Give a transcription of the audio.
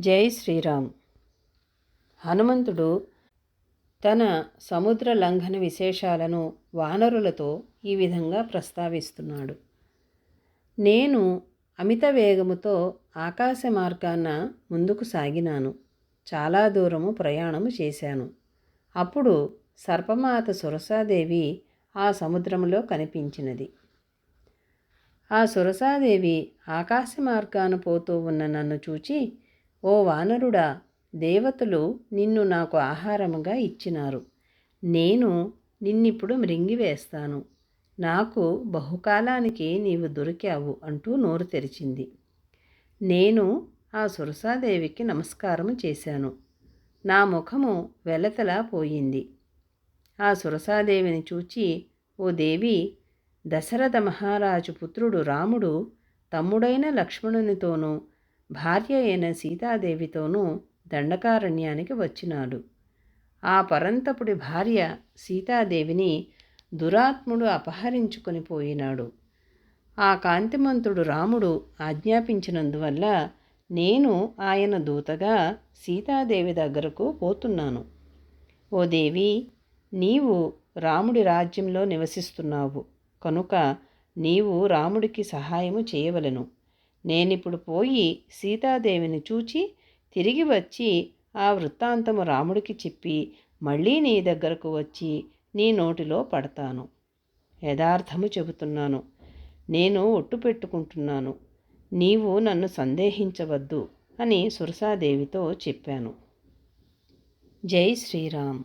జై శ్రీరామ్. హనుమంతుడు తన సముద్ర లంఘన విశేషాలను వానరులతో ఈ విధంగా ప్రస్తావిస్తున్నాడు. నేను అమిత వేగముతో ఆకాశ మార్గాన ముందుకు సాగినాను. చాలా దూరము ప్రయాణము చేశాను. అప్పుడు సర్పమాత సురసాదేవి ఆ సముద్రములో కనిపించినది. ఆ సురసాదేవి ఆకాశ మార్గాన పోతూ ఉన్న నన్ను చూచి, ఓ వానరుడా, దేవతలు నిన్ను నాకు ఆహారముగా ఇచ్చినారు. నేను నిన్నిప్పుడు మృంగివేస్తాను. నాకు బహుకాలానికి నీవు దొరికావు అంటూ నోరు తెరిచింది. నేను ఆ సురసాదేవికి నమస్కారము చేశాను. నా ముఖము వెలతలా పోయింది. ఆ సురసాదేవిని చూచి, ఓ దేవి, దశరథ మహారాజు పుత్రుడు రాముడు తమ్ముడైన లక్ష్మణునితోనూ భార్య అయిన సీతాదేవితోనూ దండకారణ్యానికి వచ్చినాడు. ఆ పరంతపుడి భార్య సీతాదేవిని దురాత్ముడు అపహరించుకొని పోయినాడు. ఆ కాంతిమంతుడు రాముడు ఆజ్ఞాపించినందువల్ల నేను ఆయన దూతగా సీతాదేవి దగ్గరకు పోతున్నాను. ఓ దేవి, నీవు రాముడి రాజ్యంలో నివసిస్తున్నావు కనుక నీవు రాముడికి సహాయము చేయవలెను. నేనిప్పుడు పోయి సీతాదేవిని చూచి తిరిగి వచ్చి ఆ వృత్తాంతము రాముడికి చెప్పి మళ్ళీ నీ దగ్గరకు వచ్చి నీ నోటిలో పడతాను. యథార్థము చెబుతున్నాను. నేను ఒట్టు పెట్టుకుంటున్నాను. నీవు నన్ను సందేహించవద్దు అని సురసాదేవితో చెప్పాను. జై శ్రీరామ్.